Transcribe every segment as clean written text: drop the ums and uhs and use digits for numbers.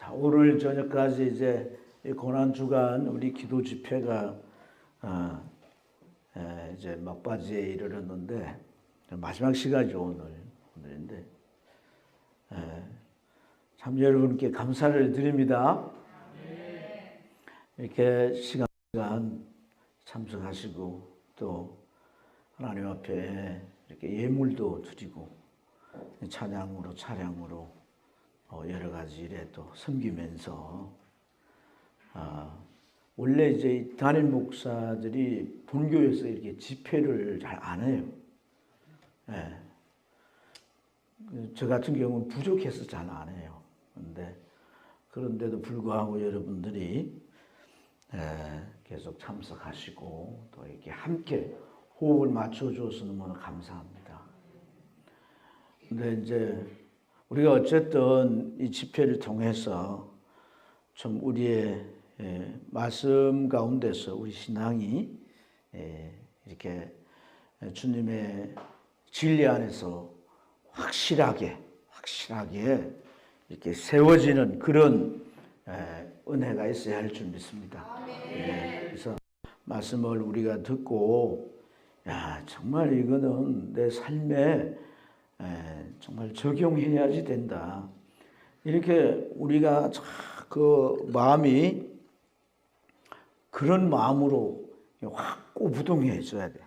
자, 오늘 저녁까지 이제 고난 주간 우리 기도 집회가 이제 막바지에 이르렀는데 마지막 시간이죠. 오늘인데 참 여러분께 감사를 드립니다. 이렇게 시간 참석하시고 또 하나님 앞에 이렇게 예물도 드리고 찬양으로 여러 가지 일에 또 섬기면서 원래 이제 담임 목사들이 본교에서 이렇게 집회를 잘 안 해요. 저 같은 경우는 부족해서 잘 안 해요. 그런데도 불구하고 여러분들이 계속 참석하시고 또 이렇게 함께 호흡을 맞춰줘서 너무나 감사합니다. 근데 이제 우리가 어쨌든 이 집회를 통해서 좀 우리의 말씀 가운데서 우리 신앙이 이렇게 주님의 진리 안에서 확실하게 이렇게 세워지는 그런 은혜가 있어야 할 줄 믿습니다. 그래서 말씀을 우리가 듣고 정말 이거는 내 삶에 정말 적용해야지 된다. 이렇게 우리가 그 마음이 그런 마음으로 확고부동해져야 돼.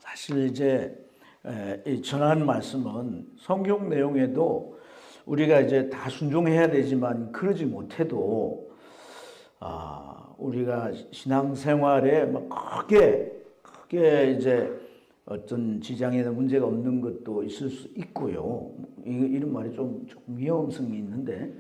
사실 이제 이 전하는 말씀은 성경 내용에도 우리가 이제 다 순종해야 되지만 그러지 못해도 우리가 신앙생활에 크게 이제 어떤 지장이나 문제가 없는 것도 있을 수 있고요. 이런 말이 좀 위험성이 있는데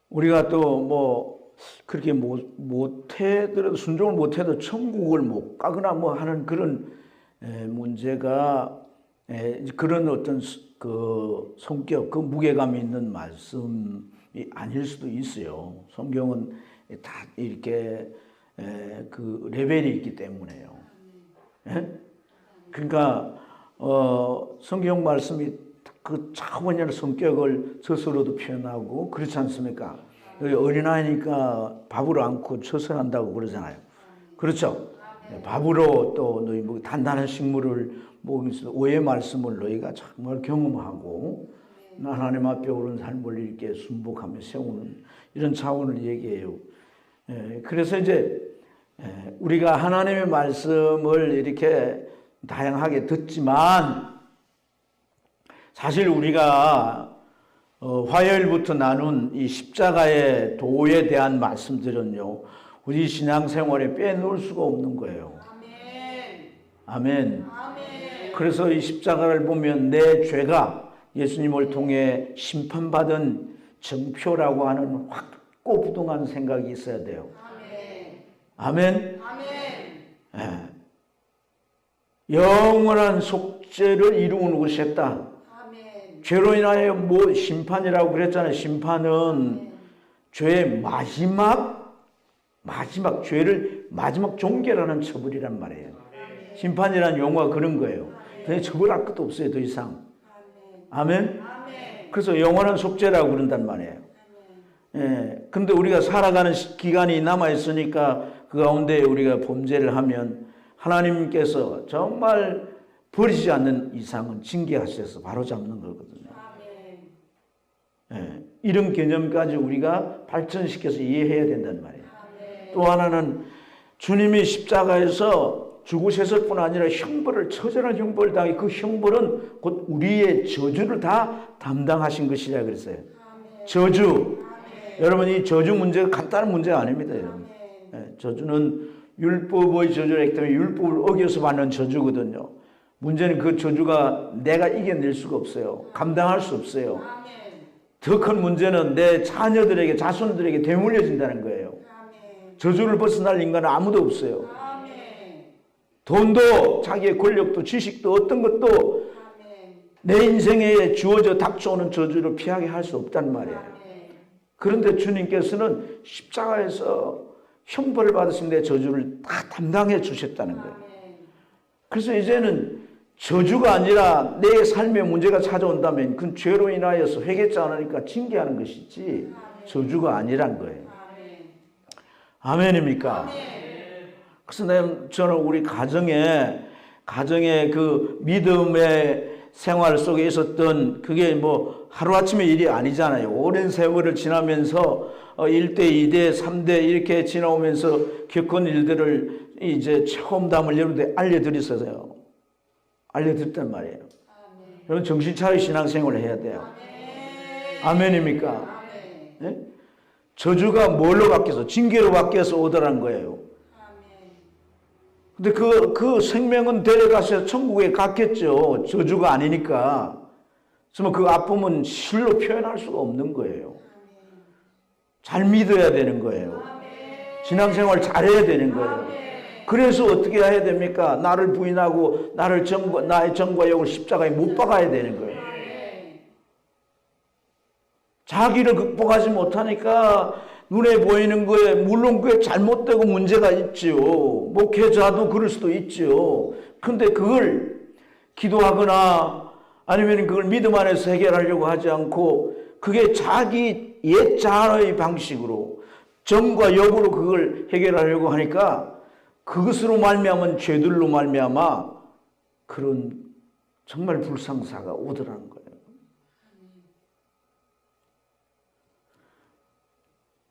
우리가 또 그렇게 못해더라도 순종을 못해도 천국을 못 가거나 하는 그런 문제가 그런 어떤 그 성격, 그 무게감이 있는 말씀이 아닐 수도 있어요. 성경은 다 이렇게 그 레벨이 있기 때문에요. 그러니까 성경 말씀이 그 차원의 성격을 스스로도 표현하고 그렇지 않습니까? 여기 어린아이니까 밥으로 안고 처선한다고 그러잖아요. 그렇죠? 밥으로 또 너희 단단한 식물을 먹으면서 오해 말씀을 너희가 정말 경험하고 하나님 앞에 옳은 삶을 이렇게 순복하며 세우는 이런 차원을 얘기해요. 그래서 이제 우리가 하나님의 말씀을 이렇게 다양하게 듣지만 사실 우리가 화요일부터 나눈 이 십자가의 도에 대한 말씀들은요, 우리 신앙생활에 빼놓을 수가 없는 거예요. 아멘. 그래서 이 십자가를 보면 내 죄가 예수님을 통해 심판받은 정표라고 하는 확고부동한 생각이 있어야 돼요. 아멘. 영원한 속죄를 이루는 것이었다. 죄로 인하여 심판이라고 그랬잖아요. 심판은 죄의 마지막 죄를 마지막 종결하는 처벌이란 말이에요. 심판이라는 용어가 그런 거예요. 더 처벌할 것도 없어요. 더 이상. 아멘. 그래서 영원한 속죄라고 그런단 말이에요. 근데 우리가 살아가는 기간이 남아있으니까 그 가운데 우리가 범죄를 하면 하나님께서 정말 버리지 않는 이상은 징계하셔서 바로잡는 거거든요. 이런 개념까지 우리가 발전시켜서 이해해야 된단 말이에요. 또 하나는 주님이 십자가에서 죽으셨을 뿐 아니라 처절한 형벌을 당해 그 형벌은 곧 우리의 저주를 다 담당하신 것이라 그랬어요. 저주. 여러분, 이 저주 문제가 간단한 문제가 아닙니다. 여러분. 저주는 율법의 저주이기 때문에 율법을 어겨서 받는 저주거든요. 문제는 그 저주가 내가 이겨낼 수가 없어요. 감당할 수 없어요. 더 큰 문제는 내 자녀들에게, 자손들에게 되물려진다는 거예요. 저주를 벗어날 인간은 아무도 없어요. 돈도, 자기의 권력도, 지식도, 어떤 것도 내 인생에 주어져 닥쳐오는 저주를 피하게 할 수 없단 말이에요. 그런데 주님께서는 십자가에서 형벌을 받으신 내 저주를 다 담당해 주셨다는 거예요. 그래서 이제는 저주가 아니라 내 삶에 문제가 찾아온다면 그건 죄로 인하여서 회개치 않으니까 징계하는 것이지 저주가 아니란 거예요. 아멘입니까? 그래서 저는 우리 가정에 그 믿음의 생활 속에 있었던 그게 뭐 하루아침의 일이 아니잖아요. 오랜 세월을 지나면서 1대, 2대, 3대 이렇게 지나오면서 겪은 일들을 이제 처음담을 여러분들 알려드렸어요. 알려드렸단 말이에요. 여러분 정신 차려 신앙생활을 해야 돼요. 아멘입니까? 네? 저주가 뭘로 바뀌어서 징계로 바뀌어서 오더란 거예요. 근데 그 생명은 데려가서 천국에 갔겠죠. 저주가 아니니까. 그래서 그 아픔은 실로 표현할 수가 없는 거예요. 잘 믿어야 되는 거예요. 신앙생활 잘해야 되는 거예요. 그래서 어떻게 해야 됩니까? 나를 부인하고 나의 정과 욕을 십자가에 못 박아야 되는 거예요. 자기를 극복하지 못하니까 눈에 보이는 거에 물론 그게 잘못되고 문제가 있지요. 목회자도 그럴 수도 있지요. 근데 그걸 기도하거나 아니면 그걸 믿음 안에서 해결하려고 하지 않고 그게 자기 옛 자아의 방식으로 정과 역으로 그걸 해결하려고 하니까 그것으로 말미암은 죄들로 말미암아 그런 정말 불상사가 오더라는 거예요.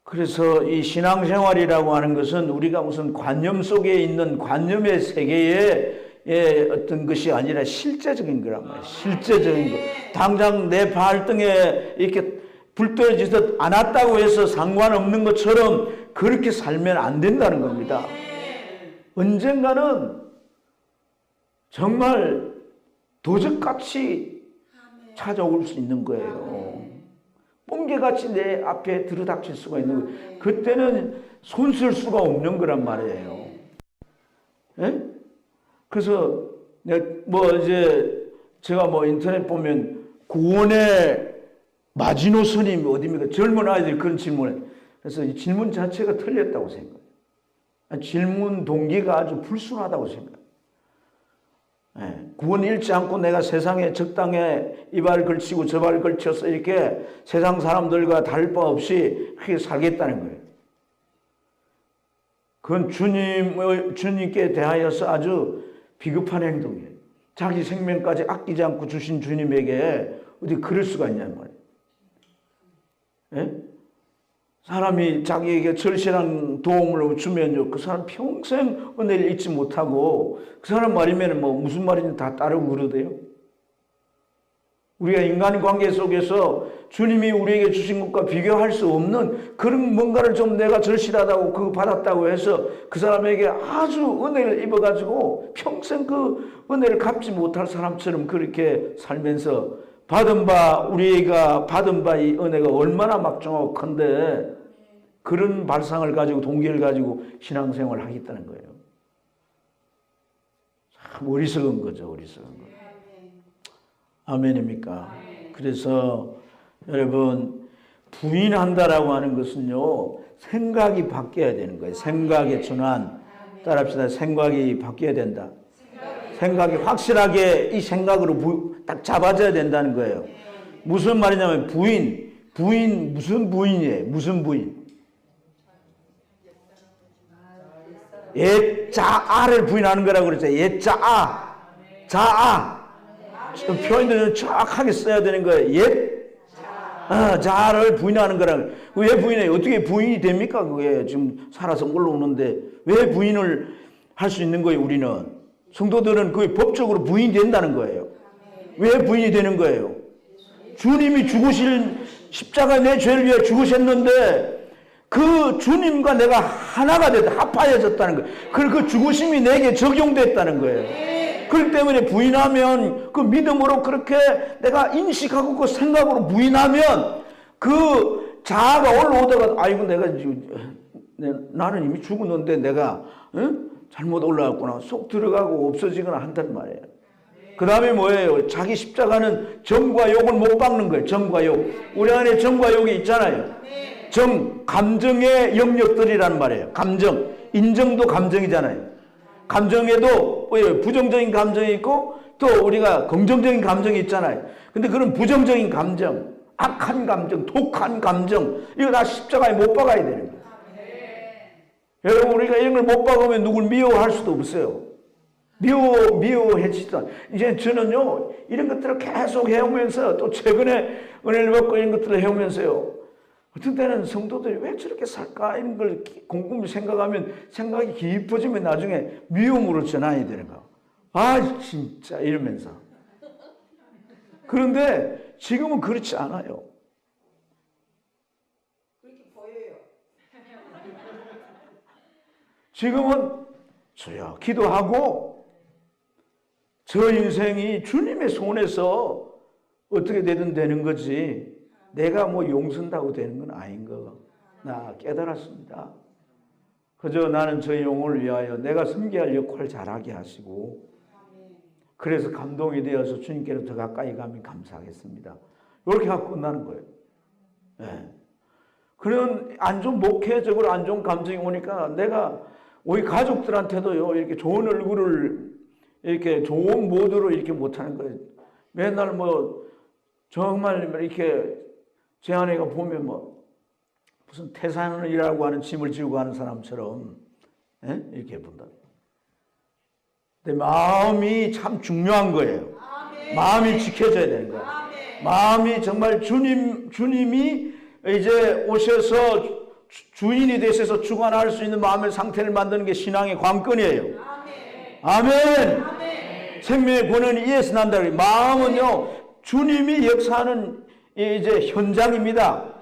그래서 이 신앙생활이라고 하는 것은 우리가 무슨 관념 속에 있는 관념의 세계의 어떤 것이 아니라 실제적인 거란 말이에요. 실제적인 거. 당장 내 발등에 이렇게 불 떨어지듯 안 왔다고 해서 상관없는 것처럼 그렇게 살면 안 된다는 겁니다. 언젠가는 정말 도적같이 찾아올 수 있는 거예요. 번개같이 내 앞에 들이닥칠 수가 있는 거예요. 그때는 손 쓸 수가 없는 거란 말이에요. 예? 그래서 제가 인터넷 보면 구원의 마지노선이 어디입니까? 젊은 아이들이 그런 질문을. 그래서 이 질문 자체가 틀렸다고 생각해요. 질문 동기가 아주 불순하다고 생각해요. 예, 구원 잃지 않고 내가 세상에 적당에 이 발을 걸치고 저 발을 걸쳐서 이렇게 세상 사람들과 다를 바 없이 그렇게 살겠다는 거예요. 그건 주님께 대하여서 아주 비겁한 행동이에요. 자기 생명까지 아끼지 않고 주신 주님에게 어디 그럴 수가 있냐는 말이에요. 예? 사람이 자기에게 절실한 도움을 주면요, 그 사람 평생 은혜를 잊지 못하고 그 사람 말이면 무슨 말인지 다 따르고 그러대요. 우리가 인간관계 속에서 주님이 우리에게 주신 것과 비교할 수 없는 그런 뭔가를 좀 내가 절실하다고 그거 받았다고 해서 그 사람에게 아주 은혜를 입어가지고 평생 그 은혜를 갚지 못할 사람처럼 그렇게 살면서 우리가 받은 바 이 은혜가 얼마나 막중하고 큰데 그런 발상을 가지고 동기를 가지고 신앙생활을 하겠다는 거예요. 참 어리석은 거죠. 어리석은 거. 아멘입니까? 그래서 여러분 부인한다라고 하는 것은요 생각이 바뀌어야 되는 거예요. 생각의 전환. 따라합시다. 생각이 바뀌어야 된다. 생각이 확실하게 이 생각으로 딱 잡아져야 된다는 거예요. 무슨 말이냐면 부인 무슨 부인이에요? 무슨 부인? 옛자아를 부인하는 거라고 그랬죠. 옛자아. 자아. 표현들은 정확하게 써야 되는 거예요. 자아를 부인하는 거라고. 왜 부인해요? 어떻게 부인이 됩니까? 그게 지금 살아서 올라오는데 왜 부인을 할 수 있는 거예요? 우리는. 성도들은 그게 법적으로 부인이 된다는 거예요. 왜 부인이 되는 거예요? 주님이 죽으실 십자가에 내 죄를 위해 죽으셨는데 그 주님과 내가 하나가 됐다. 합하여졌다는 거예요. 그 죽으심이 내게 적용됐다는 거예요. 그렇기 때문에 부인하면 그 믿음으로 그렇게 내가 인식하고 그 생각으로 부인하면 그 자아가 올라오다가 아이고 나는 이미 죽었는데 내가 잘못 올라왔구나 쏙 들어가고 없어지거나 한단 말이에요. 그 다음에 뭐예요? 자기 십자가는 정과 욕을 못 박는 거예요. 정과 욕. 우리 안에 정과 욕이 있잖아요. 감정의 영역들이란 말이에요. 감정. 인정도 감정이잖아요. 감정에도 부정적인 감정이 있고 또 우리가 긍정적인 감정이 있잖아요. 근데 그런 부정적인 감정, 악한 감정, 독한 감정, 이거 다 십자가에 못 박아야 되는 거예요. 여러분, 우리가 이런 걸 못 박으면 누굴 미워할 수도 없어요. 미워해지다. 이제 저는요, 이런 것들을 계속 해오면서, 또 최근에 은혜를 받고 이런 것들을 해오면서요, 어떤 때는 성도들이 왜 저렇게 살까? 이런 걸 곰곰이 생각하면, 생각이 깊어지면 나중에 미움으로 전환이 되는 거야. 아, 진짜, 이러면서. 그런데 지금은 그렇지 않아요. 그렇게 보여요. 지금은 저야 기도하고 저 인생이 주님의 손에서 어떻게 되든 되는 거지 내가 뭐 용선다고 되는 건 아닌 거 나 깨달았습니다. 그저 나는 저 영혼을 위하여 내가 섬겨할 역할을 잘하게 하시고 그래서 감동이 되어서 주님께로 더 가까이 가면 감사하겠습니다. 이렇게 하고 끝나는 거예요. 네. 그런 안 좋은 목회적으로 안 좋은 감정이 오니까 내가 우리 가족들한테도요, 이렇게 좋은 얼굴을 이렇게 좋은 모드로 이렇게 못하는 거예요. 맨날 뭐, 정말 이렇게 제 아내가 보면 뭐, 무슨 태산이라고 하는 짐을 지고 가는 사람처럼, 이렇게 본다. 근데 마음이 참 중요한 거예요. 마음이 지켜져야 되는 거예요. 마음이 정말 주님이 이제 오셔서 주인이 되셔서 주관할 수 있는 마음의 상태를 만드는 게 신앙의 관건이에요. 아멘. 아멘. 생명의 권한이 이에서 난다. 마음은요, 주님이 역사하는 이제 현장입니다.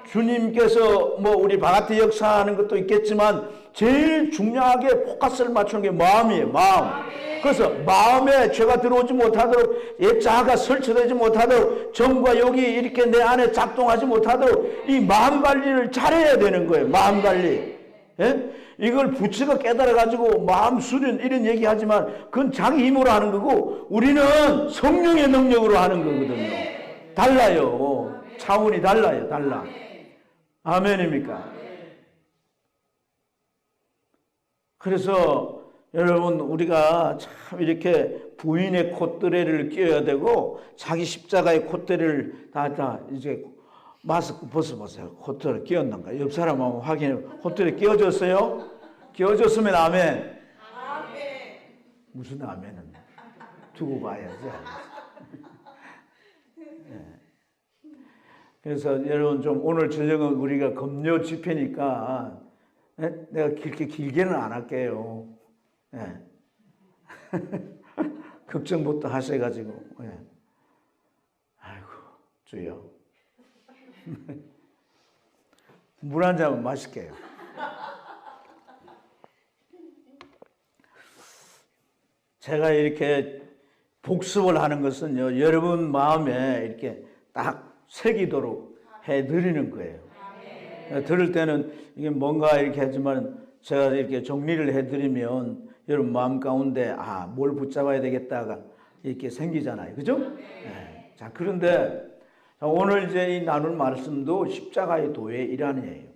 주님께서 뭐 우리 바깥에 역사하는 것도 있겠지만 제일 중요하게 포커스를 맞추는 게 마음이에요. 마음. 그래서 마음에 죄가 들어오지 못하도록 자아가 설치되지 못하도록 정과 욕이 이렇게 내 안에 작동하지 못하도록 이 마음 관리를 잘해야 되는 거예요. 마음 관리. 예? 이걸 부처가 깨달아가지고 마음 수련 이런 얘기하지만 그건 자기 힘으로 하는 거고 우리는 성령의 능력으로 하는 거거든요. 달라요. 차원이 달라요. 달라. 아멘입니까? 그래서 여러분 우리가 참 이렇게 부인의 콧대를 끼워야 되고 자기 십자가의 콧대를 다 이제 마스크 벗어보세요. 콧대를 끼웠는가? 옆 사람 한번 확인해. 콧대를 끼워졌어요? 끼워졌으면 아멘. 아멘. 무슨 아멘은 두고 봐야지. 네. 그래서 여러분 좀 오늘 저녁은 우리가 금요 집회니까 내가 그렇게 길게는 안 할게요. 네. 걱정부터 하셔가지고. 네. 아이고 주여. 물 한 잔 마실게요. 제가 이렇게 복습을 하는 것은요, 여러분 마음에 이렇게 딱 새기도록 해드리는 거예요. 들을 때는 이게 뭔가 이렇게 하지만 제가 이렇게 정리를 해드리면 여러분 마음 가운데 뭘 붙잡아야 되겠다가 이렇게 생기잖아요. 그죠? 네. 자, 그런데 오늘 이제 이 나눌 말씀도 십자가의 도의 일환이에요.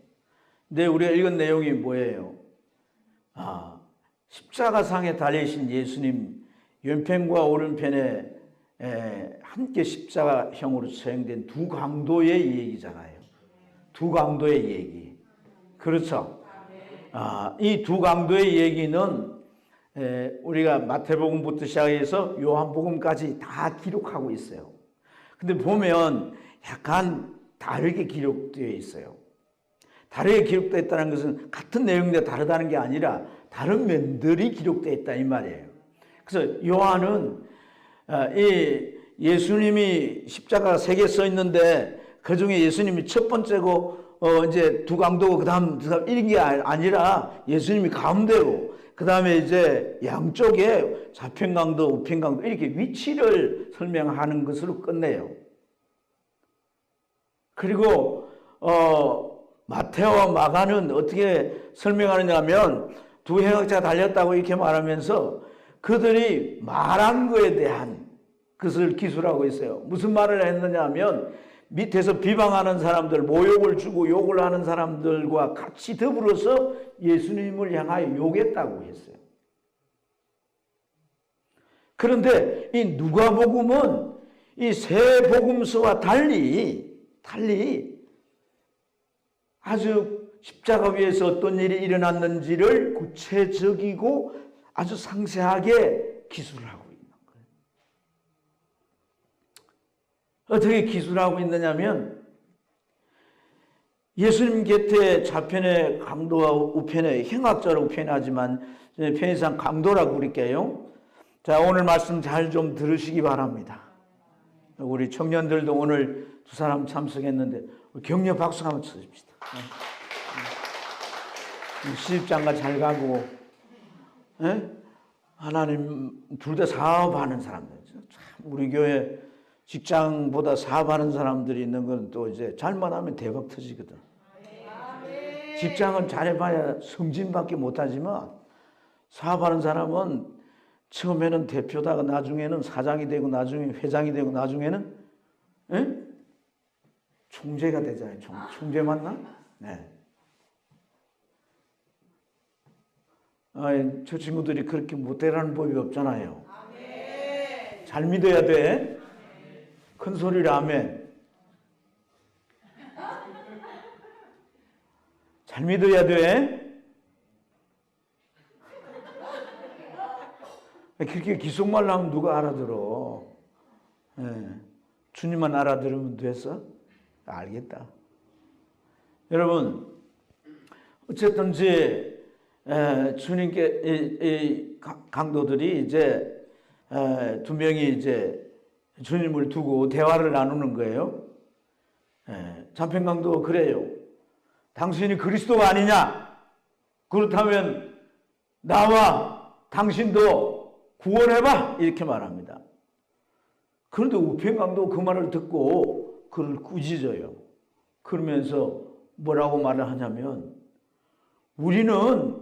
근데 우리가 읽은 내용이 뭐예요? 십자가상에 달리신 예수님 왼편과 오른편에 함께 십자가형으로 처형된 두 강도의 얘기잖아요. 두 강도의 얘기. 그렇죠? 이 두 강도의 얘기는 우리가 마태복음부터 시작해서 요한복음까지 다 기록하고 있어요. 근데 보면 약간 다르게 기록되어 있어요. 다르게 기록되어 있다는 것은 같은 내용인데 다르다는 게 아니라 다른 면들이 기록되어 있다 이 말이에요. 그래서 요한은 이 예수님이 십자가 3개 써 있는데 그 중에 예수님이 첫 번째고 이제 두 강도고 그다음 이런 게 아니라 예수님이 가운데고 그다음에 이제 양쪽에 좌편 강도, 우편 강도 이렇게 위치를 설명하는 것으로 끝내요. 그리고 마태와 마가는 어떻게 설명하느냐 하면 두 행역자가 달렸다고 이렇게 말하면서 그들이 말한 거에 대한 것을 기술하고 있어요. 무슨 말을 했느냐 하면 밑에서 비방하는 사람들, 모욕을 주고 욕을 하는 사람들과 같이 더불어서 예수님을 향하여 욕했다고 했어요. 그런데 이 누가복음은 이 세 복음서와 달리 아주 십자가 위에서 어떤 일이 일어났는지를 구체적이고 아주 상세하게 기술을 하고 있는 거예요. 어떻게 기술하고 있느냐면 예수님 곁에 좌편에 강도와 우편에 행악자라고 표현하지만 편의상 강도라고 그럴게요. 자, 오늘 말씀 잘 좀 들으시기 바랍니다. 우리 청년들도 오늘 두 사람 참석했는데 격려 박수 한번 쳐줍시다. 시집장가 잘 가고, 하나님 둘 다 사업하는 사람들. 참 우리 교회 직장보다 사업하는 사람들이 있는 건 또 이제 잘못하면 대박 터지거든. 직장은 잘해봐야 승진밖에 못하지만 사업하는 사람은 처음에는 대표다가 나중에는 사장이 되고 나중에 회장이 되고 나중에는 총재가 되잖아요. 총재 맞나? 네. 저 친구들이 그렇게 못되라는 법이 없잖아요. 잘 믿어야 돼. 큰 소리로 아멘. 잘 믿어야 돼. 그렇게 기속말로 하면 누가 알아들어? 주님만 알아들으면 돼서 알겠다. 여러분, 어쨌든지 주님께 이 강도들이 이제 두 명이 이제 주님을 두고 대화를 나누는 거예요. 잡힌 강도 그래요. 당신이 그리스도가 아니냐? 그렇다면 나와 당신도 구원해봐! 이렇게 말합니다. 그런데 우편강도 그 말을 듣고 그를 꾸짖어요. 그러면서 뭐라고 말을 하냐면 우리는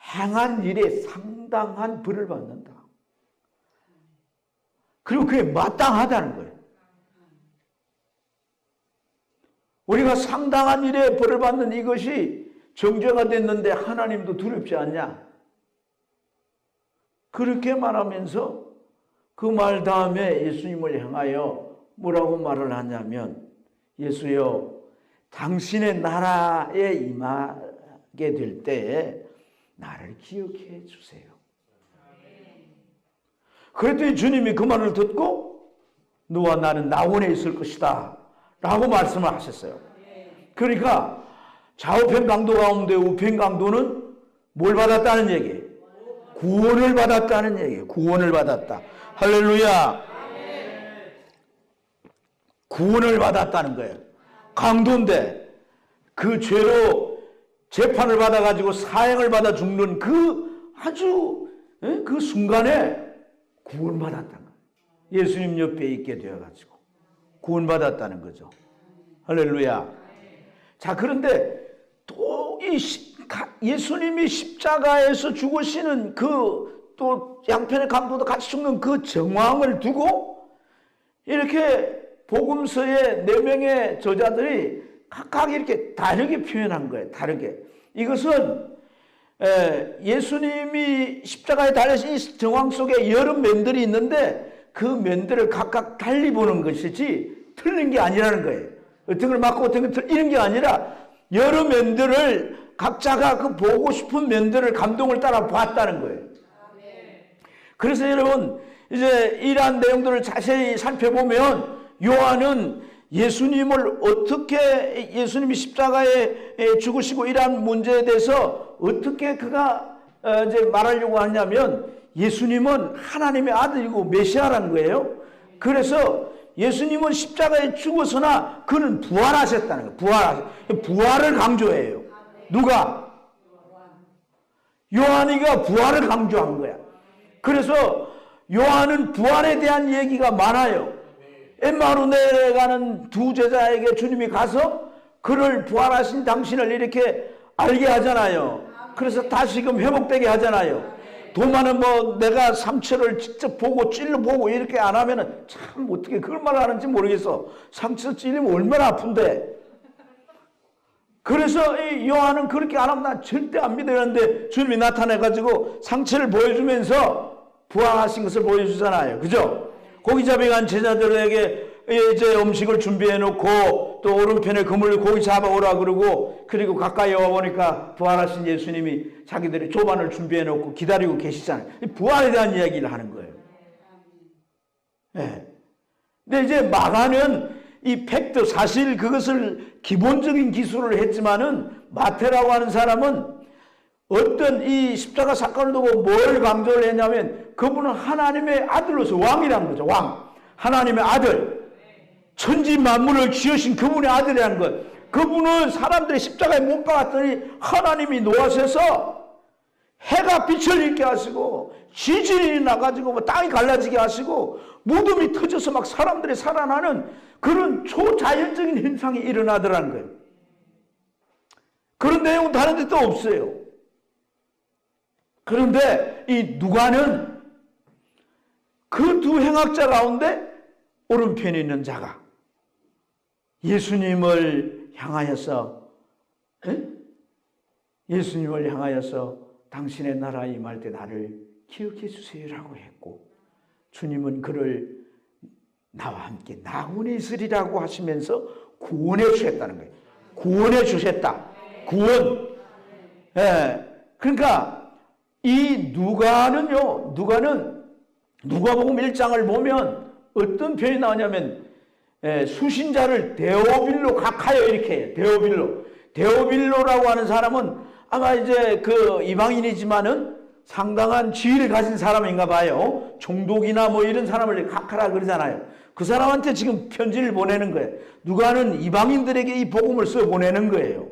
행한 일에 상당한 벌을 받는다. 그리고 그게 마땅하다는 거예요. 우리가 상당한 일에 벌을 받는 이것이 정죄가 됐는데 하나님도 두렵지 않냐? 그렇게 말하면서 그 말 다음에 예수님을 향하여 뭐라고 말을 하냐면 예수여 당신의 나라에 임하게 될 때에 나를 기억해 주세요. 그랬더니 주님이 그 말을 듣고 너와 나는 낙원에 있을 것이다 라고 말씀을 하셨어요. 그러니까 좌우편 강도 가운데 우편 강도는 뭘 받았다는 얘기예요? 구원을 받았다는 얘기예요. 구원을 받았다. 할렐루야. 구원을 받았다는 거예요. 강도인데 그 죄로 재판을 받아가지고 사형을 받아 죽는 그 아주 그 순간에 구원받았다는 거예요. 예수님 옆에 있게 되어가지고 구원받았다는 거죠. 할렐루야. 자, 그런데 또 이 예수님이 십자가에서 죽으시는 그 또 양편의 강도도 같이 죽는 그 정황을 두고 이렇게 복음서의 4명의 저자들이 각각 이렇게 다르게 표현한 거예요. 다르게. 이것은 예수님이 십자가에 달리신 이 정황 속에 여러 면들이 있는데 그 면들을 각각 달리 보는 것이지 틀린 게 아니라는 거예요. 어떤 걸 맞고 어떤 걸 이런 게 아니라 여러 면들을 각자가 그 보고 싶은 면들을 감동을 따라 봤다는 거예요. 그래서 여러분 이제 이러한 내용들을 자세히 살펴보면 요한은 예수님을 어떻게 예수님이 십자가에 죽으시고 이러한 문제에 대해서 어떻게 그가 이제 말하려고 하냐면 예수님은 하나님의 아들이고 메시아라는 거예요. 그래서 예수님은 십자가에 죽어서나 그는 부활하셨다는 거예요. 부활을 강조해요. 누가? 요한이가 부활을 강조한 거야. 그래서 요한은 부활에 대한 얘기가 많아요. 엠마오로 내려가는 두 제자에게 주님이 가서 그를 부활하신 당신을 이렇게 알게 하잖아요. 그래서 다시금 회복되게 하잖아요. 도마는 뭐 내가 상처를 직접 보고 찔러보고 이렇게 안 하면은 참 어떻게 그걸 말하는지 모르겠어. 상처 찔리면 얼마나 아픈데. 그래서 이 요한은 그렇게 안 하면 나 절대 안 믿어야 하는데 주님이 나타나가지고 상처를 보여주면서 부활하신 것을 보여주잖아요. 그죠? 고기잡이 간 제자들에게 이제 음식을 준비해 놓고 또 오른편에 그물로 고기 잡아오라 그러고, 그리고 가까이 와 보니까 부활하신 예수님이 자기들이 조반을 준비해 놓고 기다리고 계시잖아요. 부활에 대한 이야기를 하는 거예요. 네. 근데 이제 마가는 이 팩트, 사실 그것을 기본적인 기술을 했지만은 마태라고 하는 사람은 어떤 이 십자가 사건을 두고 뭘 강조를 했냐면, 그분은 하나님의 아들로서 왕이라는 거죠. 왕. 하나님의 아들. 천지 만물을 지으신 그분의 아들이라는 것. 그분은 사람들이 십자가에 못 박았더니 하나님이 노하셔서 해가 빛을 잃게 하시고 지진이 나가지고 뭐 땅이 갈라지게 하시고 무덤이 터져서 막 사람들이 살아나는 그런 초자연적인 현상이 일어나더라는 거예요. 그런 내용은 다른 데 또 없어요. 그런데 이 누가는 그 두 행악자 가운데 오른편에 있는 자가 예수님을 향하여서 당신의 나라 임할 때 나를 기억해 주세요라고 했고, 주님은 그를 나와 함께 나군에 있으리라고 하시면서 구원해 주셨다는 거예요. 구원해 주셨다. 구원. 그러니까 이 누가는 누가복음 1장을 보면 어떤 표현이 나오냐면 수신자를 데오빌로 각하여 이렇게 해요. 데오빌로라고 하는 사람은 아마 이제 그 이방인이지만은 상당한 지위를 가진 사람인가 봐요. 총독이나 뭐 이런 사람을 각하라 그러잖아요. 그 사람한테 지금 편지를 보내는 거예요. 누가는 이방인들에게 이 복음을 써 보내는 거예요.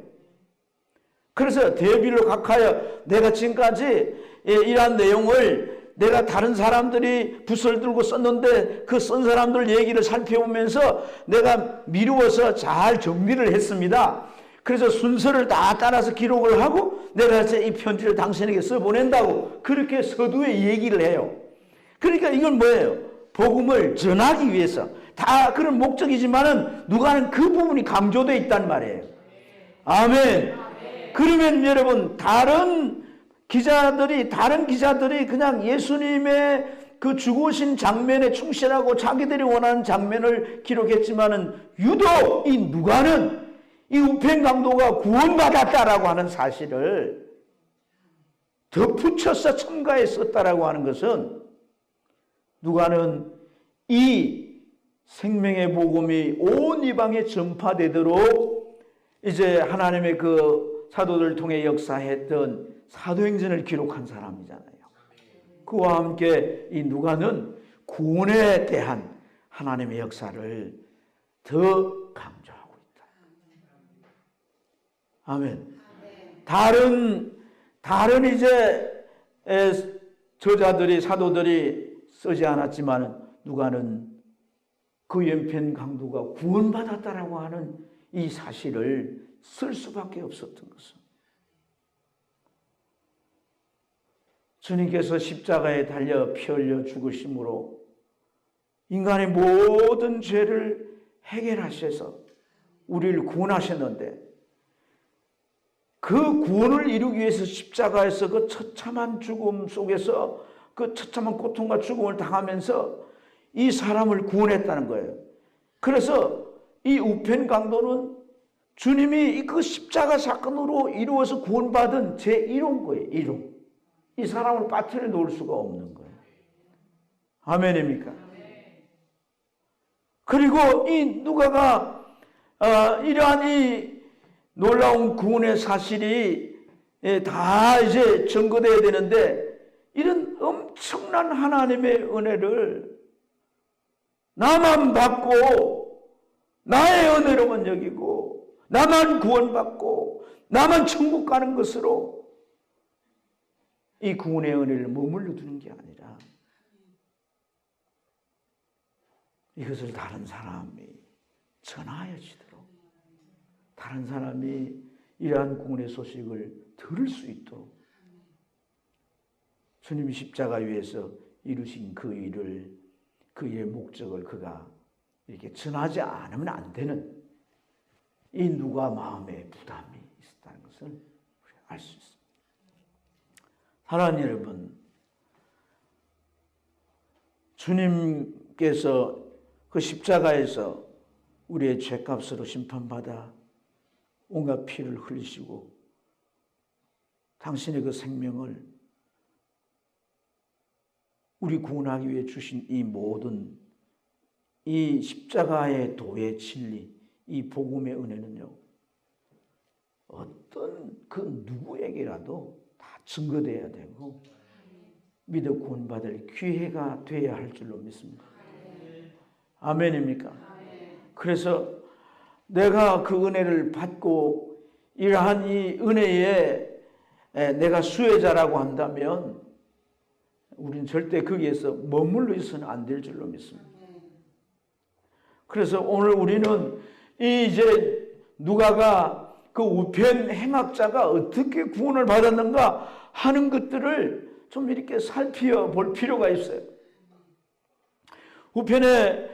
그래서 데오빌로 각하여 내가 지금까지 이러한 내용을 내가 다른 사람들이 붓을 들고 썼는데 그 쓴 사람들 얘기를 살펴보면서 내가 미루어서 잘 정리를 했습니다. 그래서 순서를 다 따라서 기록을 하고 내가 이 편지를 당신에게 써보낸다고 그렇게 서두에 얘기를 해요. 그러니까 이건 뭐예요? 복음을 전하기 위해서 다 그런 목적이지만은 누가는 그 부분이 강조되어 있단 말이에요. 아멘. 그러면 여러분 다른 기자들이 그냥 예수님의 그 죽으신 장면에 충실하고 자기들이 원하는 장면을 기록했지만은 유독 이 누가는 이 우편 강도가 구원받았다라고 하는 사실을 덧붙여서 첨가했었다라고 하는 것은 누가는 이 생명의 복음이 온 이방에 전파되도록 이제 하나님의 그 사도들을 통해 역사했던 사도행전을 기록한 사람이잖아요. 그와 함께 이 누가는 구원에 대한 하나님의 역사를 더 강조하고 있다. 아멘. 다른 이제 저자들이 사도들이 쓰지 않았지만 누가는 그 연편 강도가 구원받았다라고 하는 이 사실을 쓸 수밖에 없었던 것은 주님께서 십자가에 달려 피 흘려 죽으심으로 인간의 모든 죄를 해결하셔서 우리를 구원하셨는데 그 구원을 이루기 위해서 십자가에서 그 처참한 죽음 속에서 그 처참한 고통과 죽음을 당하면서 이 사람을 구원했다는 거예요. 그래서 이 우편 강도는 주님이 그 십자가 사건으로 이루어서 구원받은 제1호인 거예요. 1호. 이 사람을 빠뜨려 놓을 수가 없는 거예요. 아멘입니까? 그리고 이 누가가 이러한 이 놀라운 구원의 사실이 다 이제 증거되어야 되는데 이런 엄청난 하나님의 은혜를 나만 받고 나의 은혜로만 여기고 나만 구원받고 나만 천국 가는 것으로 이 구원의 은혜를 머물러 두는 게 아니라 이것을 다른 사람이 전하여지도록 다른 사람이 이러한 구원의 소식을 들을 수 있도록 주님이 십자가 위에서 이루신 그 일을 그 일의 목적을 그가 이렇게 전하지 않으면 안 되는 이 누가 마음에 부담이 있었다는 것을 알 수 있습니다. 사랑하는 여러분, 주님께서 그 십자가에서 우리의 죄값으로 심판받아 온갖 피를 흘리시고 당신의 그 생명을 우리 구원하기 위해 주신 이 모든 이 십자가의 도의 진리, 이 복음의 은혜는요, 어떤 그 누구에게라도 다 증거되어야 되고 믿어 구원받을 기회가 되어야 할 줄로 믿습니다. 아멘입니까? 그래서 내가 그 은혜를 받고 이러한 이 은혜에 내가 수혜자라고 한다면 우리는 절대 거기에서 머물러 있어는 안 될 줄로 믿습니다. 그래서 오늘 우리는 이제 누가가 그 우편 행악자가 어떻게 구원을 받았는가 하는 것들을 좀 이렇게 살펴볼 필요가 있어요. 우편에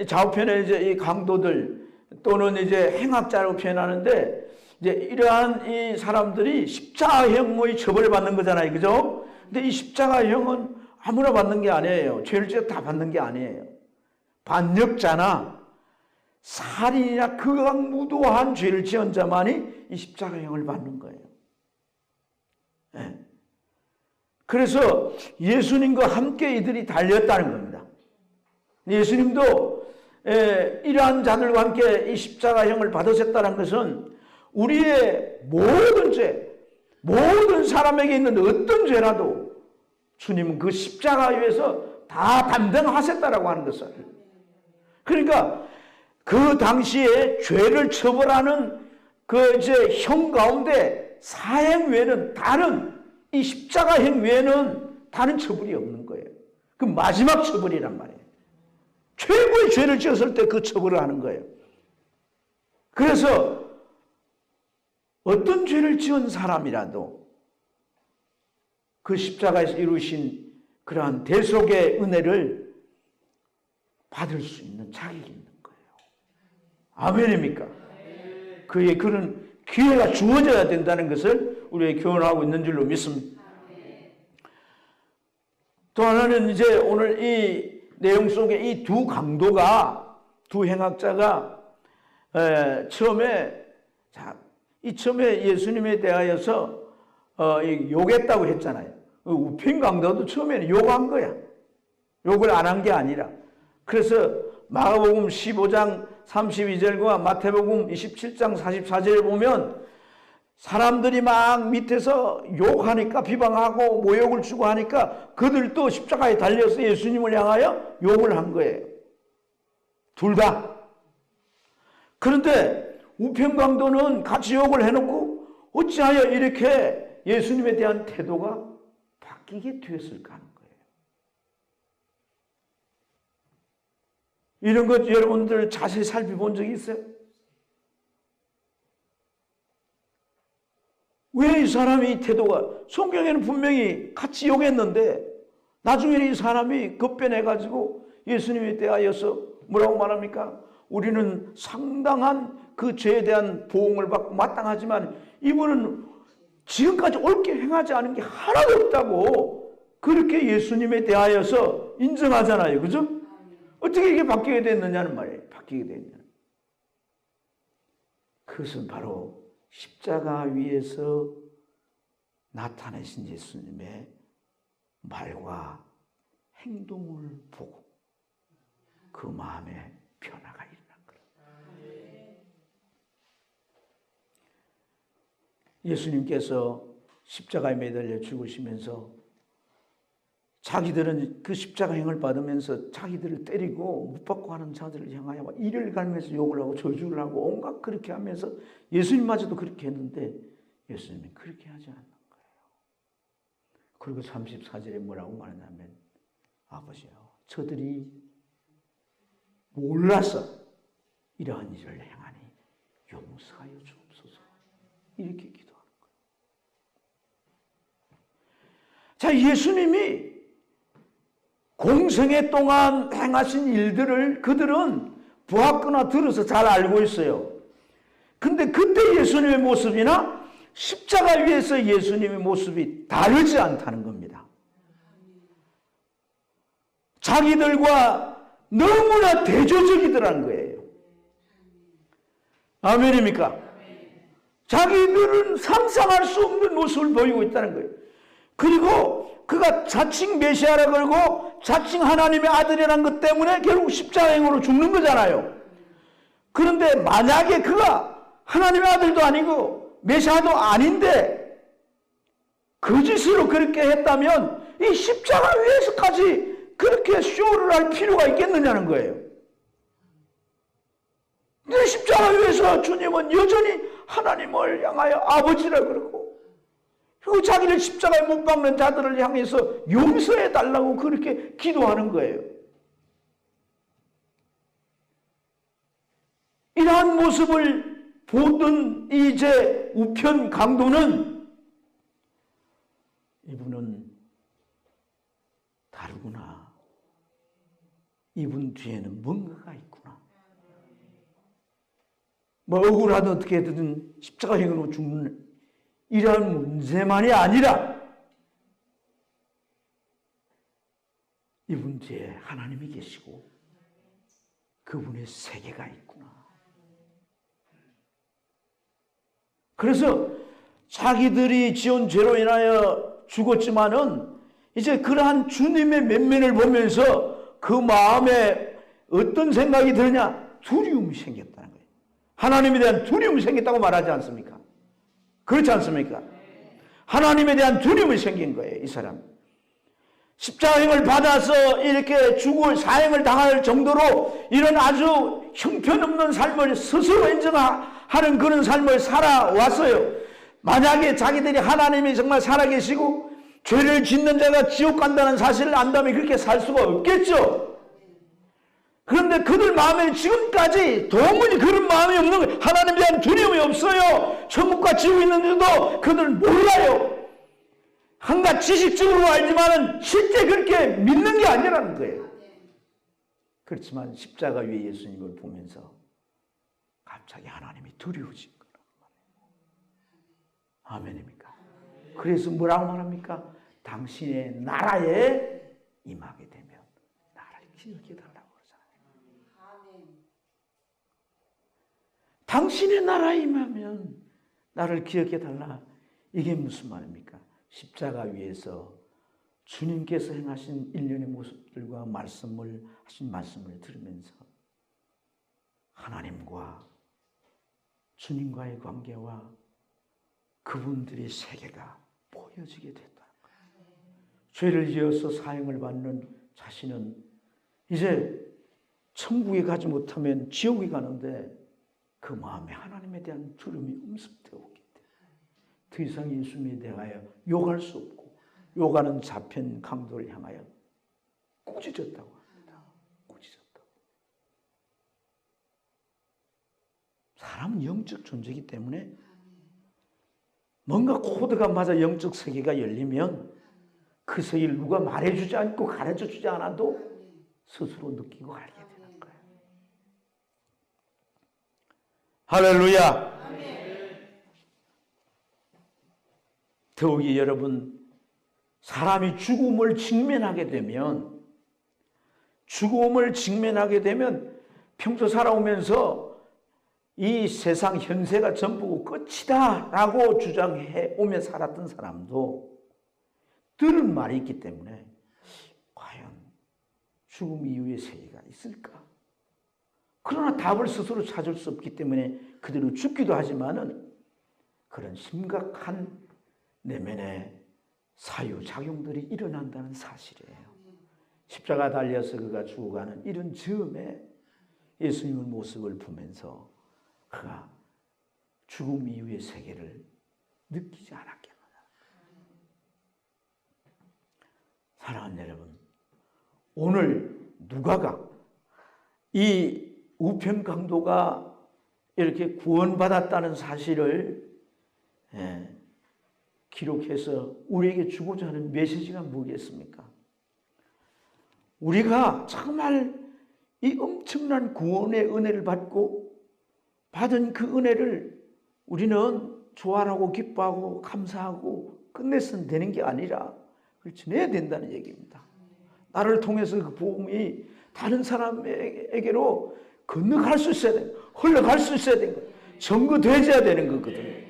좌우편에 이제 이 강도들 또는 이제 행악자라고 표현하는데 이제 이러한 이 사람들이 십자가형의 처벌을 받는 거잖아요, 그죠? 근데 이 십자가형은 아무나 받는 게 아니에요. 죄를 지어 다 받는 게 아니에요. 반역자나 살인이나 극악무도한 죄를 지은 자만이 이 십자가형을 받는 거예요. 네. 그래서 예수님과 함께 이들이 달렸다는 겁니다. 예수님도 이러한 자들과 함께 이 십자가형을 받으셨다는 것은 우리의 모든 죄, 모든 사람에게 있는 어떤 죄라도 주님은 그 십자가 위에서 다 담당하셨다라고 하는 것을. 그러니까 그 당시에 죄를 처벌하는 그 이제 형 가운데 사형 외에는 다른 이 십자가형 외에는 다른 처벌이 없는 거예요. 그 마지막 처벌이란 말이에요. 최고의 죄를 지었을 때 그 처벌을 하는 거예요. 그래서 어떤 죄를 지은 사람이라도 그 십자가에서 이루신 그러한 대속의 은혜를 받을 수 있는 자격이 있는 거예요. 아멘입니까? 그의 그런 기회가 주어져야 된다는 것을 우리에게 교훈하고 있는 줄로 믿습니다. 또 하나는 이제 오늘 이 내용 속에 이 두 강도가, 두 행악자가 처음에 예수님에 대하여서 욕했다고 했잖아요. 우편 강도도 처음에는 욕한 거야. 욕을 안 한 게 아니라. 그래서 마가복음 15장 32절과 마태복음 27장 44절을 보면 사람들이 막 밑에서 욕하니까 비방하고 모욕을 주고 하니까 그들도 십자가에 달려서 예수님을 향하여 욕을 한 거예요. 둘 다. 그런데 우편강도는 같이 욕을 해놓고 어찌하여 이렇게 예수님에 대한 태도가 바뀌게 되었을까 하는 거예요. 이런 것 여러분들 자세히 살펴본 적이 있어요? 왜 이 사람이 이 태도가, 성경에는 분명히 같이 욕했는데 나중에 이 사람이 급변해가지고 예수님에 대하여서 뭐라고 말합니까? 우리는 상당한 그 죄에 대한 보응을 받고 마땅하지만 이분은 지금까지 옳게 행하지 않은 게 하나도 없다고 그렇게 예수님에 대하여서 인정하잖아요. 그죠? 어떻게 이게 바뀌게 됐느냐는 말이에요. 바뀌게 됐냐. 그것은 바로 십자가 위에서 나타내신 예수님의 말과 행동을 보고 그 마음에 변화가 일어난 거예요. 예수님께서 십자가에 매달려 죽으시면서 자기들은 그 십자가형을 받으면서 자기들을 때리고 묻박고 하는 자들을 향하여 이를 갈면서 욕을 하고 저주를 하고 온갖 그렇게 하면서 예수님마저도 그렇게 했는데 예수님이 그렇게 하지 않는 거예요. 그리고 34절에 뭐라고 말하냐면 아버지요, 저들이 몰라서 이러한 일을 행하니 용서하여 주옵소서. 이렇게 기도하는 거예요. 자, 예수님이 공생애 동안 행하신 일들을 그들은 보았거나 들어서 잘 알고 있어요. 근데 그때 예수님의 모습이나 십자가 위에서 예수님의 모습이 다르지 않다는 겁니다. 자기들과 너무나 대조적이더라는 거예요. 아멘입니까? 자기들은 상상할 수 없는 모습을 보이고 있다는 거예요. 그리고 그가 자칭 메시아라 그러고 자칭 하나님의 아들이라는 것 때문에 결국 십자가행으로 죽는 거잖아요. 그런데 만약에 그가 하나님의 아들도 아니고 메시아도 아닌데 거짓으로 그렇게 했다면 이 십자가 위에서까지 그렇게 쇼를 할 필요가 있겠느냐는 거예요. 근데 십자가 위에서 주님은 여전히 하나님을 향하여 아버지라 그러고, 그리고 자기를 십자가에 못 박는 자들을 향해서 용서해 달라고 그렇게 기도하는 거예요. 이러한 모습을 보던 이제 우편 강도는 이분은 다르구나. 이분 뒤에는 뭔가가 있구나. 뭐 억울하든 어떻게든 십자가행으로 죽는 이러한 문제만이 아니라 이분 뒤에 하나님이 계시고 그분의 세계가 있구나. 그래서 자기들이 지은 죄로 인하여 죽었지만은 이제 그러한 주님의 면면을 보면서 그 마음에 어떤 생각이 드느냐? 두려움이 생겼다는 거예요. 하나님에 대한 두려움이 생겼다고 말하지 않습니까? 그렇지 않습니까? 하나님에 대한 두려움이 생긴 거예요, 이 사람. 십자가행을 받아서 이렇게 죽을 사형을 당할 정도로 이런 아주 형편없는 삶을 스스로 인정하는 그런 삶을 살아왔어요. 만약에 자기들이 하나님이 정말 살아계시고 죄를 짓는 자가 지옥 간다는 사실을 안다면 그렇게 살 수가 없겠죠. 그런데 그들 마음에 지금까지 도무지 그런 마음이 없는 거예요. 하나님에 대한 두려움이 없어요. 천국과 지옥이 있는데도 그들 몰라요. 한갓 지식적으로 알지만은 실제 그렇게 믿는 게 아니라는 거예요. 그렇지만 십자가 위에 예수님을 보면서 갑자기 하나님이 두려워진 거란 말이에요. 아멘입니까? 그래서 뭐라고 말합니까? 당신의 나라에 임하게 되면 나라를 기억해달라고 그러잖아요. 당신의 나라에 임하면 나를 기억해달라. 이게 무슨 말입니까? 십자가 위에서 주님께서 행하신 일련의 모습들과 하신 말씀을 들으면서 하나님과 주님과의 관계와 그분들의 세계가 보여지게 됐다는 거예요. 죄를 지어서 사형을 받는 자신은 이제 천국에 가지 못하면 지옥에 가는데 그 마음에 하나님에 대한 두려움이 엄습되어 오기 때문에 더 이상 예수님에 대하여 욕할 수 없고 욕하는 잡힌 강도를 향하여 꾸짖었다고 합니다. 꾸짖었다고. 사람은 영적 존재이기 때문에 뭔가 코드가 맞아 영적 세계가 열리면 그 세계를 누가 말해주지 않고 가르쳐주지 않아도 스스로 느끼고 알게 되는 거예요. 할렐루야. 더욱이 여러분, 사람이 죽음을 직면하게 되면 평소 살아오면서 이 세상 현세가 전부고 끝이다 라고 주장해 오며 살았던 사람도 들은 말이 있기 때문에 과연 죽음 이후의 세계가 있을까? 그러나 답을 스스로 찾을 수 없기 때문에 그대로 죽기도 하지만은 그런 심각한 내면의 사유작용들이 일어난다는 사실이에요. 십자가 달려서 그가 죽어가는 이런 즈음에 예수님의 모습을 보면서 그가 죽음 이후의 세계를 느끼지 않았겠느냐. 사랑하는 여러분, 오늘 누가가 이 우편 강도가 이렇게 구원받았다는 사실을 기록해서 우리에게 주고자 하는 메시지가 뭐겠습니까? 우리가 정말 이 엄청난 구원의 은혜를 받은 그 은혜를 우리는 좋아하고 기뻐하고 감사하고 끝내서는 되는 게 아니라 그걸 지내야 된다는 얘기입니다. 나를 통해서 그 복음이 다른 사람에게로 건너갈 수 있어야 되는 거예요. 흘러갈 수 있어야 되는 거예요. 전거되어야 되는 거거든요.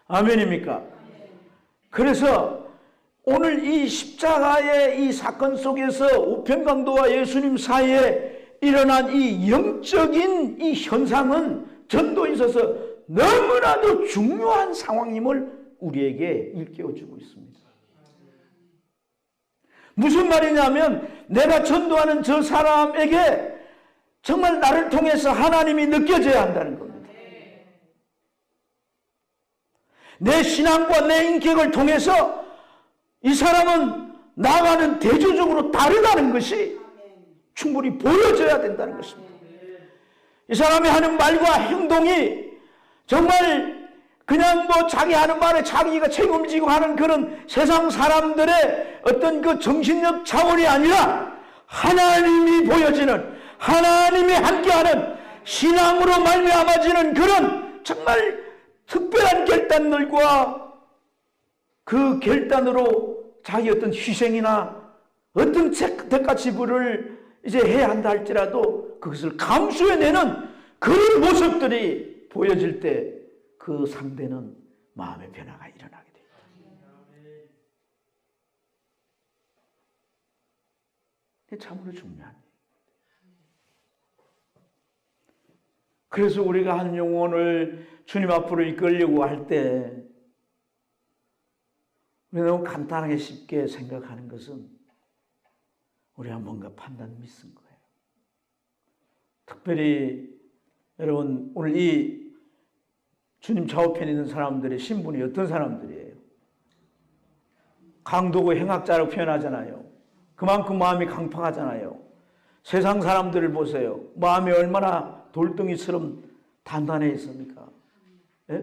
아멘입니까? 그래서 오늘 이 십자가의 이 사건 속에서 우편강도와 예수님 사이에 일어난 이 영적인 이 현상은 전도에 있어서 너무나도 중요한 상황임을 우리에게 일깨워주고 있습니다. 무슨 말이냐면 내가 전도하는 저 사람에게 정말 나를 통해서 하나님이 느껴져야 한다는 겁니다. 내 신앙과 내 인격을 통해서 이 사람은 나와는 대조적으로 다르다는 것이 충분히 보여져야 된다는 것입니다. 이 사람이 하는 말과 행동이 정말 그냥 뭐 자기 하는 말에 자기가 책임지고 하는 그런 세상 사람들의 어떤 그 정신력 차원이 아니라 하나님이 보여지는, 하나님이 함께하는 신앙으로 말미암아지는 그런 정말 특별한 결단들과 그 결단으로 자기 어떤 희생이나 어떤 대가 지불을 이제 해야 한다 할지라도 그것을 감수해내는 그런 모습들이 보여질 때 그 상대는 마음의 변화가 일어나게 됩니다. 참으로 중요한 얘기입니다. 그래서 우리가 한 영혼을 주님 앞으로 이끌려고 할 때 우리가 너무 간단하게 쉽게 생각하는 것은 우리가 뭔가 판단 미스인 거예요. 특별히 여러분 오늘 이 주님 좌우편에 있는 사람들의 신분이 어떤 사람들이에요? 강도고 행악자라고 표현하잖아요. 그만큼 마음이 강팍하잖아요. 세상 사람들을 보세요. 마음이 얼마나 돌덩이처럼 단단해 있습니까? 예?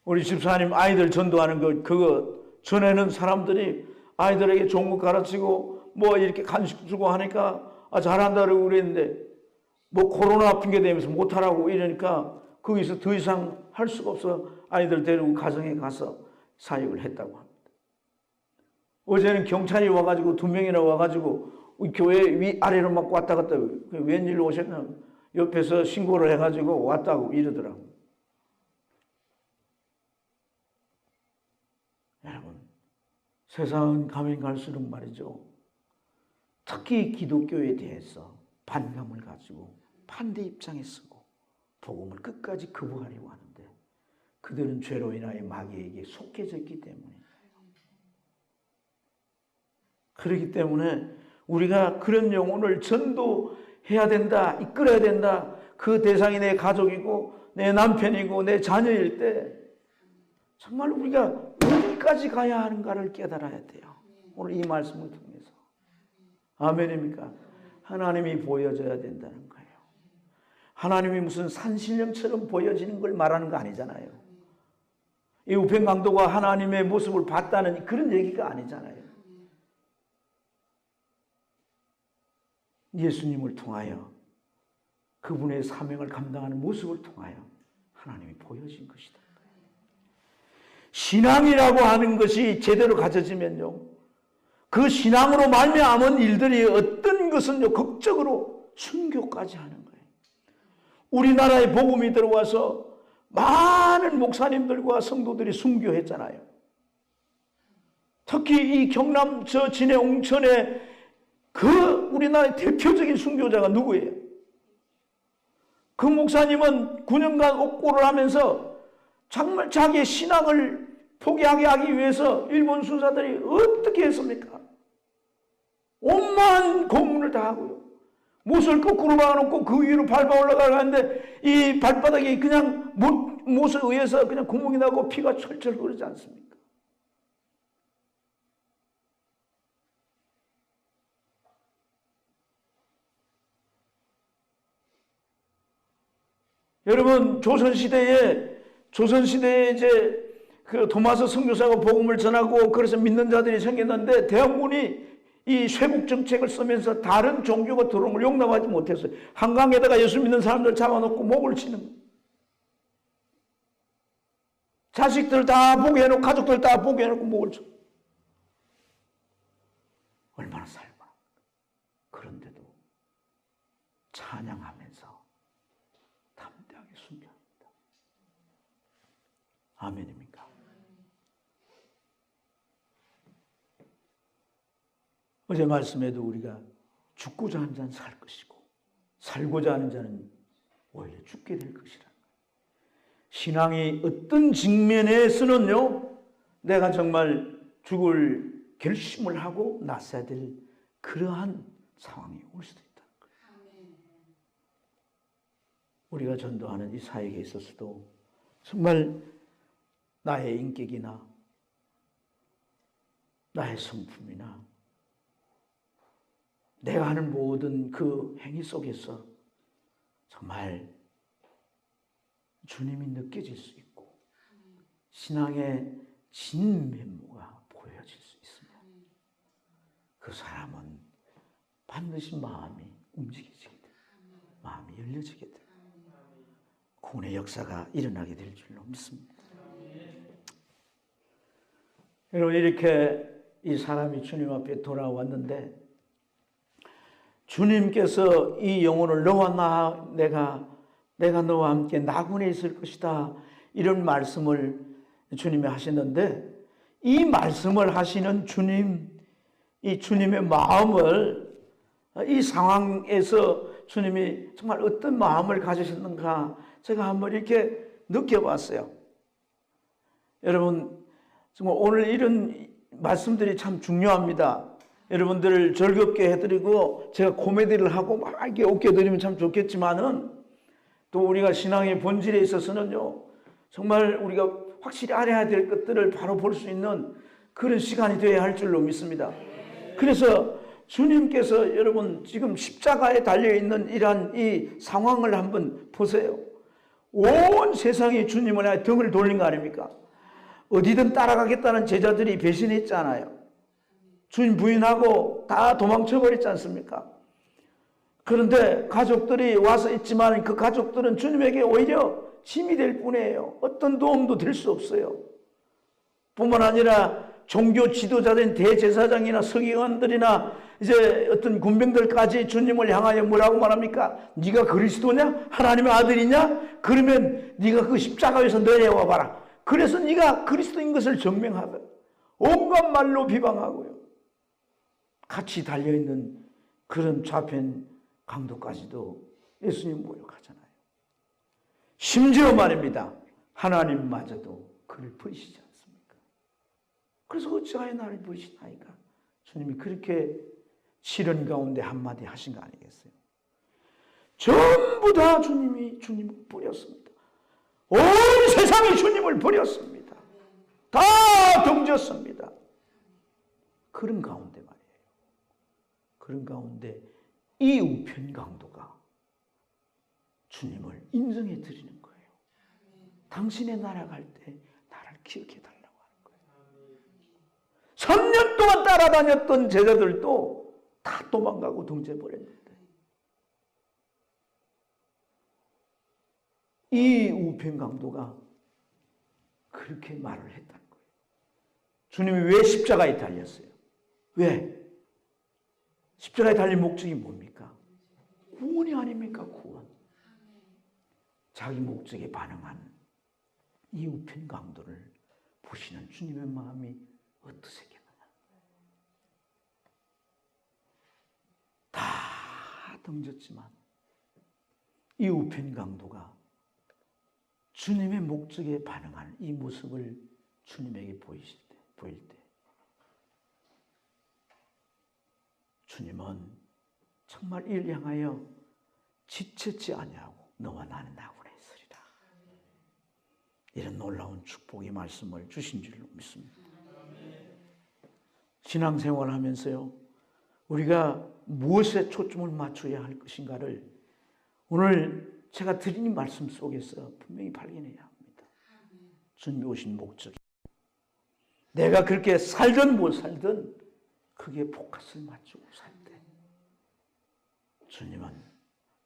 우리 집사님 아이들 전도하는 그거 전에는 사람들이 아이들에게 좋은 거 가르치고 뭐 이렇게 간식 주고 하니까 잘한다 그러고 그랬는데 뭐 코로나 핑계 대면서 못하라고 이러니까 거기서 더 이상 할 수가 없어 아이들 데리고 가정에 가서 사역을 했다고 합니다. 어제는 경찰이 와가지고 2명이나 와가지고 교회 위아래로 막 왔다 갔다 웬일로 오셨나 옆에서 신고를 해가지고 왔다고 이러더라고요. 여러분 세상은 가면 갈수록 말이죠. 특히 기독교에 대해서 반감을 가지고 반대 입장에 서고 복음을 끝까지 거부하려고 하는데 그들은 죄로 인하여 마귀에게 속해졌기 때문에 그렇기 때문에 우리가 그런 영혼을 전도해야 된다, 이끌어야 된다. 그 대상이 내 가족이고 내 남편이고 내 자녀일 때 정말 우리가 어디까지 가야 하는가를 깨달아야 돼요. 오늘 이 말씀을 통해서. 아멘입니까? 하나님이 보여져야 된다는 거예요. 하나님이 무슨 산신령처럼 보여지는 걸 말하는 거 아니잖아요. 이 우편강도가 하나님의 모습을 봤다는 그런 얘기가 아니잖아요. 예수님을 통하여 그분의 사명을 감당하는 모습을 통하여 하나님이 보여진 것이다. 신앙이라고 하는 것이 제대로 가져지면요, 그 신앙으로 말미암은 일들이 어떤 것은요 극적으로 순교까지 하는 거예요. 우리나라에 복음이 들어와서 많은 목사님들과 성도들이 순교했잖아요. 특히 이 경남 저 진해 옹천에 그 우리나라의 대표적인 순교자가 누구예요? 그 목사님은 9년간 옥고를 하면서 정말 자기의 신앙을 포기하게 하기 위해서 일본 순사들이 어떻게 했습니까? 온갖 고문을 다 하고요. 못을 거꾸로 박아놓고 그 위로 밟아 올라가는데 이 발바닥이 그냥 못에 의해서 그냥 구멍이 나고 피가 철철 흐르지 않습니까? 여러분 조선시대에 이제 그 도마서 선교사가 복음을 전하고 그래서 믿는 자들이 생겼는데 대학문이 이 쇄국 정책을 쓰면서 다른 종교가 들어오는 걸 용납하지 못했어요. 한강에다가 예수 믿는 사람들 잡아놓고 목을 치는 거예요. 자식들 다 보게 해놓고 가족들 다 보게 해놓고 목을 쳐. 얼마나 살구나. 그런데도 찬양하면서 담대하게 순교합니다. 아멘입니까? 어제 말씀에도 우리가 죽고자 하는 자는 살 것이고 살고자 하는 자는 오히려 죽게 될 것이라. 신앙이 어떤 측면에서는요, 내가 정말 죽을 결심을 하고 나서야 될 그러한 상황이 올 수도 있다는 거예요. 우리가 전도하는 이 사역에 있어서도 정말 나의 인격이나 나의 성품이나 내가 하는 모든 그 행위 속에서 정말 주님이 느껴질 수 있고 신앙의 진면모가 보여질 수 있습니다. 그 사람은 반드시 마음이 움직이게 돼요. 마음이 열려지게 돼요. 구원의 역사가 일어나게 될 줄로 믿습니다. 여러분, 이렇게 이 사람이 주님 앞에 돌아왔는데 주님께서 이 영혼을 너와 내가 너와 함께 나군에 있을 것이다, 이런 말씀을 주님이 하시는데, 이 말씀을 하시는 주님, 이 주님의 마음을 이 상황에서 주님이 정말 어떤 마음을 가지셨는가 제가 한번 이렇게 느껴봤어요. 여러분, 정말 오늘 이런 말씀들이 참 중요합니다. 여러분들을 즐겁게 해드리고 제가 코미디를 하고 막 이렇게 웃겨드리면 참 좋겠지만은, 또 우리가 신앙의 본질에 있어서는요, 정말 우리가 확실히 알아야 될 것들을 바로 볼 수 있는 그런 시간이 되어야 할 줄로 믿습니다. 그래서 주님께서 여러분 지금 십자가에 달려있는 이러한 이 상황을 한번 보세요. 온 세상이 주님을 향해 등을 돌린 거 아닙니까? 어디든 따라가겠다는 제자들이 배신했잖아요. 주님 부인하고 다 도망쳐버렸지 않습니까? 그런데 가족들이 와서 있지만 그 가족들은 주님에게 오히려 힘이 될 뿐이에요. 어떤 도움도 될 수 없어요. 뿐만 아니라 종교 지도자된 대제사장이나 서기관들이나 이제 어떤 군병들까지 주님을 향하여 뭐라고 말합니까? 네가 그리스도냐? 하나님의 아들이냐? 그러면 네가 그 십자가에서 내려와 봐라. 그래서 네가 그리스도인 것을 증명하고 온갖 말로 비방하고요. 같이 달려있는 그런 좌편 강도까지도 예수님 모욕하잖아요. 심지어 말입니다. 하나님마저도 그를 버리시지 않습니까? 그래서 어찌하여 나를 버리시나이까? 주님이 그렇게 시련 가운데 한마디 하신 거 아니겠어요? 전부 다 주님을 버렸습니다. 온 세상이 주님을 버렸습니다. 다 등졌습니다. 그런 가운데 말이에요. 그런 가운데 이 우편 강도가 주님을 인정해 드리는 거예요. 당신의 나라 갈 때 나를 기억해 달라고 하는 거예요. 3년 동안 따라다녔던 제자들도 다 도망가고 등져버렸는데 이 우편 강도가 그렇게 말을 했다는 거예요. 주님이 왜 십자가에 달렸어요? 왜? 십자가에 달린 목적이 뭡니까? 구원이 아닙니까? 구원. 자기 목적에 반응한 이 우편 강도를 보시는 주님의 마음이 어떠세겠느냐. 다 등졌지만 이 우편 강도가 주님의 목적에 반응하는 이 모습을 주님에게 보일 때 주님은 정말 이를 향하여 지체치 아니하고 너와 나는 나군에 있으리라. 이런 놀라운 축복의 말씀을 주신 줄로 믿습니다. 신앙생활을 하면서요, 우리가 무엇에 초점을 맞춰야 할 것인가를 오늘 제가 드린 말씀 속에서 분명히 발견해야 합니다. 주님이 오신 목적이 내가 그렇게 살든 못 살든 그게 포커스를 맞추고 살 때 주님은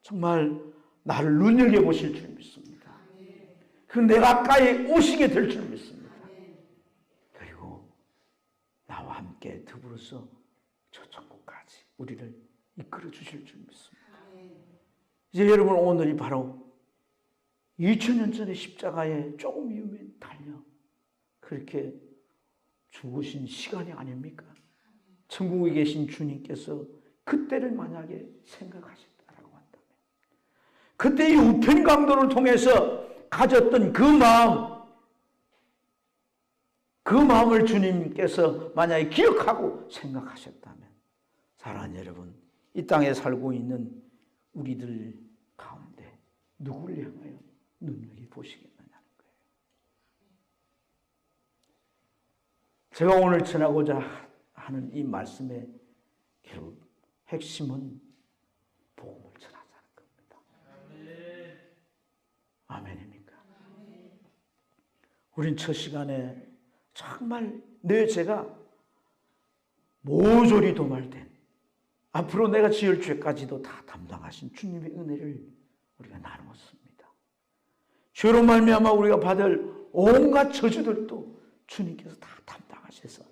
정말 나를 눈여겨보실 줄 믿습니다. 그 내가 가까이 오시게 될 줄 믿습니다. 그리고 나와 함께 더불어서 저 천국까지 우리를 이끌어 주실 줄 믿습니다. 이제 여러분, 오늘이 바로 2000년 전에 십자가에 조금 위험에 달려 그렇게 죽으신 시간이 아닙니까? 천국에 계신 주님께서 그때를 만약에 생각하셨다라고 한다면, 그때 이 우편 강도를 통해서 가졌던 그 마음을 주님께서 만약에 기억하고 생각하셨다면, 사랑하는 여러분, 이 땅에 살고 있는 우리들 가운데 누구를 향하여 눈여겨 보시겠느냐는 거예요. 제가 오늘 전하고자 하는 이 말씀의 결국 핵심은 복음을 전하자는 겁니다. 아멘입니까? 우린 첫 시간에 정말 내 죄가 모조리 도말된, 앞으로 내가 지을 죄까지도 다 담당하신 주님의 은혜를 우리가 나누었습니다. 죄로 말미암아 우리가 받을 온갖 저주들도 주님께서 다 담당하셔서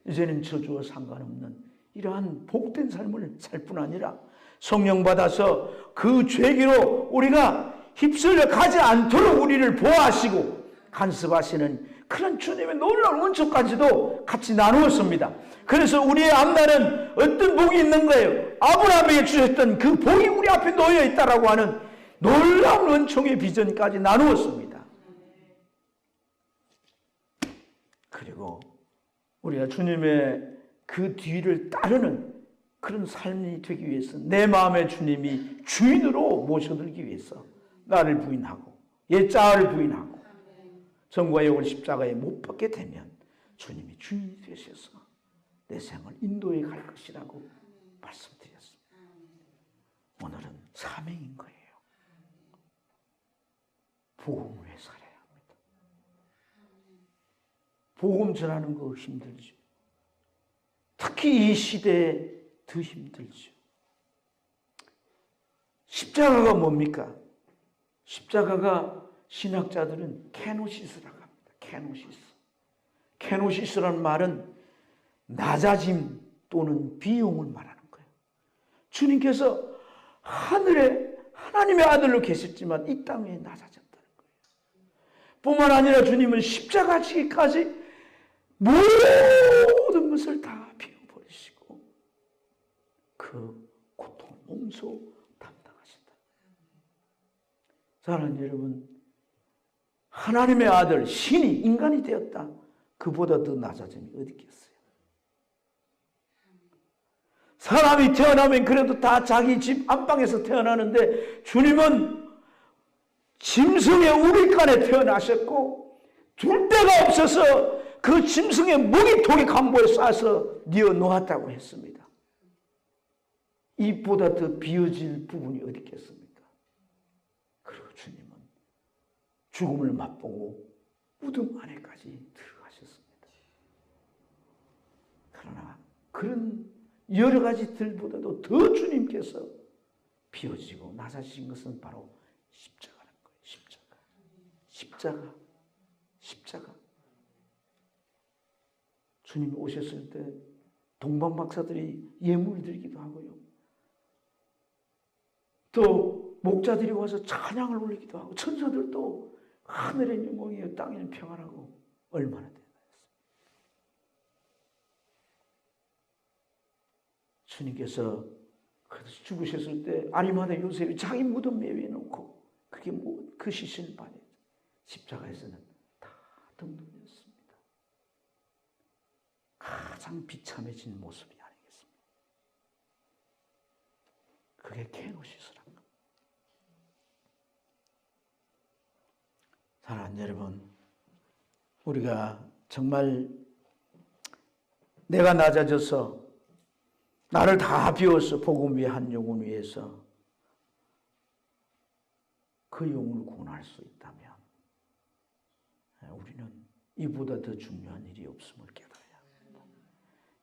이제는 저주와 상관없는 이러한 복된 삶을 살 뿐 아니라 성령 받아서 그 죄기로 우리가 휩쓸려 가지 않도록 우리를 보호하시고 간섭하시는 그런 주님의 놀라운 은총까지도 같이 나누었습니다. 그래서 우리의 앞날은 어떤 복이 있는 거예요? 아브라함에게 주셨던 그 복이 우리 앞에 놓여 있다라고 하는 놀라운 은총의 비전까지 나누었습니다. 그리고 우리가 주님의 그 뒤를 따르는 그런 삶이 되기 위해서 내 마음의 주님이 주인으로 모셔들기 위해서 나를 부인하고 옛 자아를 부인하고 정과 욕을 십자가에 못 박게 되면 주님이 주인이 되셔서 내 생을 인도해 갈 것이라고 말씀드렸습니다. 오늘은 사명인 거예요. 복음을 왜 살아야 합니다. 복음 전하는 거 힘들죠. 특히 이 시대에 더 힘들죠. 십자가가 뭡니까? 십자가가 신학자들은 케노시스라고 합니다. 케노시스. 케노시스라는 말은 낮아짐 또는 비용을 말하는 거예요. 주님께서 하늘에 하나님의 아들로 계셨지만 이 땅에 낮아졌다는 거예요. 뿐만 아니라 주님은 십자가 지기까지 모든 것을 다 비워버리시고 그 고통을 몸소 담당하신다. 사랑하는 여러분, 하나님의 아들 신이 인간이 되었다. 그보다 더 낮아짐이 어디 있겠어요? 사람이 태어나면 그래도 다 자기 집 안방에서 태어나는데 주님은 짐승의 우리간에 태어나셨고 둘 데가 없어서 그 짐승의 먹이토리 강보에 싸서 뉘어 놓았다고 했습니다. 이보다 더 비어질 부분이 어디 있겠습니까? 그리고 주님은 죽음을 맛보고 무덤 안에까지 들어가셨습니다. 그러나 그런 여러 가지들보다도 더 주님께서 비워지고 낮아지신 것은 바로 십자가라는 거예요. 십자가. 십자가. 십자가. 주님이 오셨을 때 동방 박사들이 예물을 드리기도 하고요. 또 목자들이 와서 찬양을 올리기도 하고 천사들도 하늘의 영광이요 땅에는 평안하고 얼마나 대단했습니다. 주님께서 죽으셨을 때 아리마다 요셉이 자기 무덤 내에 놓고 그게 그 시신을 받아야 십자가에서는 다 등등이었습니다. 가장 비참해진 모습이 아니겠습니까? 그게 케노시스란 겁니다. 사랑하는 여러분, 우리가 정말 내가 낮아져서 나를 다 비워서 복음 위에 한 영혼 위해서 그 영혼을 구원할 수 있다면 우리는 이보다 더 중요한 일이 없음을 깨달아야 합니다.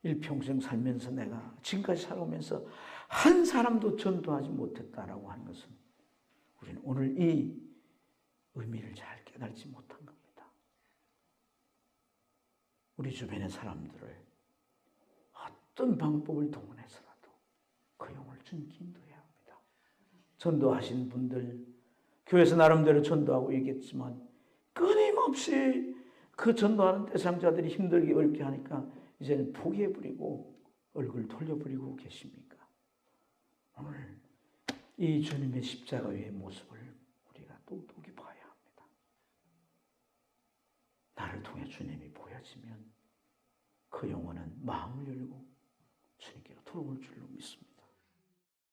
일평생 살면서 내가 지금까지 살아오면서 한 사람도 전도하지 못했다라고 하는 것은 우리는 오늘 이 의미를 잘 깨달지 못한 겁니다. 우리 주변의 사람들을 어떤 방법을 동원해서라도 그 영혼을 주님께 인도해야 합니다. 전도하신 분들, 교회에서 나름대로 전도하고 있겠지만 끊임없이 그 전도하는 대상자들이 힘들게 어렵게 하니까 이제는 포기해버리고 얼굴 돌려버리고 계십니까? 오늘 이 주님의 십자가의 모습을 우리가 똑똑히 봐야 합니다. 나를 통해 주님이 보여지면 그 영혼은 마음을 열고 주님께로 돌아올 줄로 믿습니다.